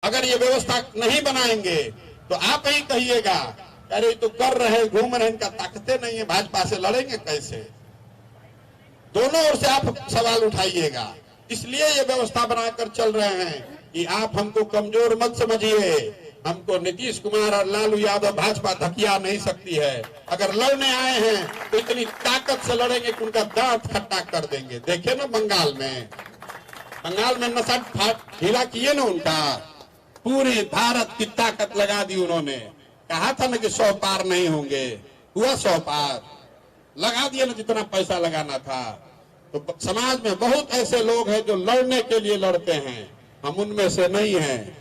अगर ये व्यवस्था नहीं बनाएंगे तो आप ही कहिएगा, अरे तो कर रहे घूम रहे, इनका ताकतें नहीं है, भाजपा से लड़ेंगे कैसे। दोनों ओर से आप सवाल उठाइएगा। इसलिए ये व्यवस्था बनाकर चल रहे हैं कि आप हमको कमजोर मत समझिए। हमको नीतीश कुमार और लालू यादव भाजपा धकिया नहीं सकती है। अगर लड़ने आए हैं तो इतनी ताकत से लड़ेंगे कि उनका दांत खट्टा कर देंगे। देखे ना बंगाल में नशा ढीला किए ना उनका, पूरी भारत की ताकत लगा दी उन्होंने। कहा था ना कि 100 पार नहीं होंगे, हुआ 100 पार, लगा दिया ना जितना पैसा लगाना था। तो समाज में बहुत ऐसे लोग हैं जो लड़ने के लिए लड़ते हैं, हम उनमें से नहीं हैं।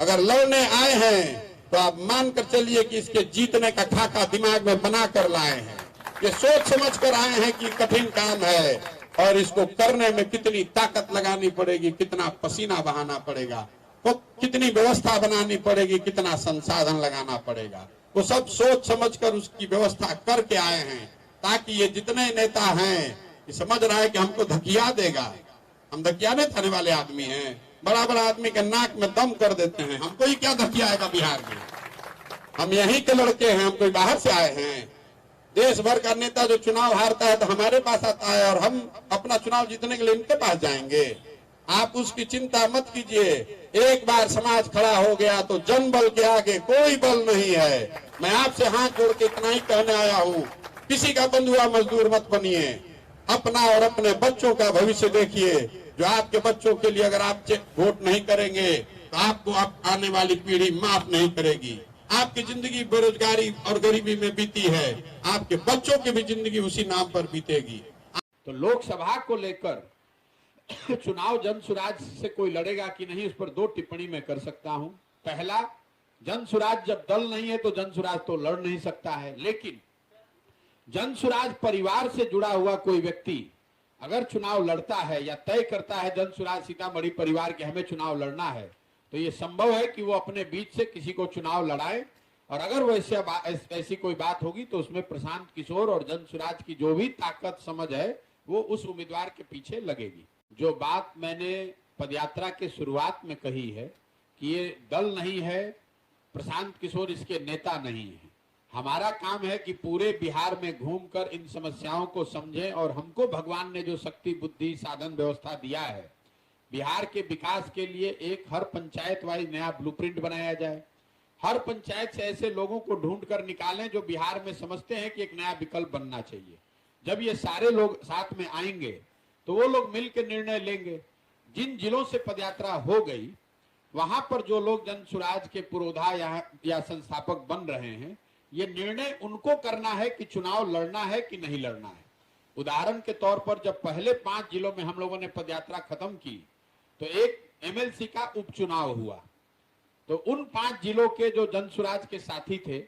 अगर लड़ने आए हैं तो आप मानकर चलिए कि इसके जीतने का खाका दिमाग में बना कर लाए हैं। ये सोच समझ कर आए हैं कि कठिन काम है और इसको करने में कितनी ताकत लगानी पड़ेगी, कितना पसीना बहाना पड़ेगा, कितनी व्यवस्था बनानी पड़ेगी, कितना संसाधन लगाना पड़ेगा। वो सब सोच समझकर उसकी व्यवस्था करके आए हैं, ताकि ये जितने नेता हैं ये समझ रहा है कि हमको धकिया देगा। हम धकियाने थाने वाले आदमी हैं, बड़ा बड़ा आदमी के नाक में दम कर देते हैं। हमको ही क्या धकियाएगा बिहार में, हम यहीं के लड़के हैं, हम कोई बाहर से आए हैं। देश भर का नेता जो चुनाव हारता है तो हमारे पास आता है और हम अपना चुनाव जीतने के लिए इनके पास जाएंगे। आप उसकी चिंता मत कीजिए। एक बार समाज खड़ा हो गया तो जन बल के आगे कोई बल नहीं है। मैं आपसे हाथ जोड़ के इतना ही कहने आया हूँ, किसी का बंधुआ मजदूर मत बनिए। अपना और अपने बच्चों का भविष्य देखिए। जो आपके बच्चों के लिए अगर आप वोट नहीं करेंगे तो आपको आने वाली पीढ़ी माफ नहीं करेगी। आपकी जिंदगी बेरोजगारी और गरीबी में बीती है, आपके बच्चों की भी जिंदगी उसी नाम पर बीतेगी। तो लोकसभा को लेकर चुनाव जनसुराज से कोई लड़ेगा कि नहीं, उस पर 2 टिप्पणी मैं कर सकता हूं। पहला, जनसुराज जब दल नहीं है तो जनसुराज तो लड़ नहीं सकता है, लेकिन जनसुराज परिवार से जुड़ा हुआ कोई व्यक्ति अगर चुनाव लड़ता है या तय करता है जनसुराज सीतामढ़ी परिवार के हमें चुनाव लड़ना है, तो ये संभव है कि वो अपने बीच से किसी को चुनाव लड़ाए। और अगर वैसे ऐसी कोई बात होगी तो उसमें प्रशांत किशोर और जनसुराज की जो भी ताकत समझ है वो उस उम्मीदवार के पीछे लगेगी। जो बात मैंने पदयात्रा के शुरुआत में कही है कि ये दल नहीं है, प्रशांत किशोर इसके नेता नहीं है। हमारा काम है कि पूरे बिहार में घूमकर इन समस्याओं को समझें और हमको भगवान ने जो शक्ति बुद्धि साधन व्यवस्था दिया है, बिहार के विकास के लिए एक हर पंचायत वाइज नया ब्लूप्रिंट बनाया जाए। हर पंचायत से ऐसे लोगों को ढूंढ कर निकालें जो बिहार में समझते हैं कि एक नया विकल्प बनना चाहिए। जब ये सारे लोग साथ में आएंगे तो वो लोग मिलकर निर्णय लेंगे। जिन जिलों से पदयात्रा हो गई वहां पर जो लोग जनसुराज के पुरोधा या संस्थापक बन रहे हैं, ये निर्णय उनको करना है कि चुनाव लड़ना है कि नहीं लड़ना है। उदाहरण के तौर पर जब पहले 5 जिलों में हम लोगों ने पदयात्रा खत्म की तो एक एमएलसी का उपचुनाव हुआ। तो उन 5 जिलों के जो जनसुराज के साथी थे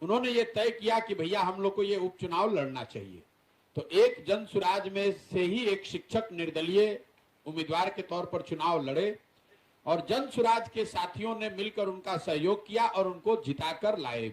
उन्होंने ये तय किया कि भैया हम लोग को ये उपचुनाव लड़ना चाहिए। तो एक जनसुराज में से ही एक शिक्षक निर्दलीय उम्मीदवार के तौर पर चुनाव लड़े और जनसुराज के साथियों ने मिलकर उनका सहयोग किया और उनको जिताकर लाए।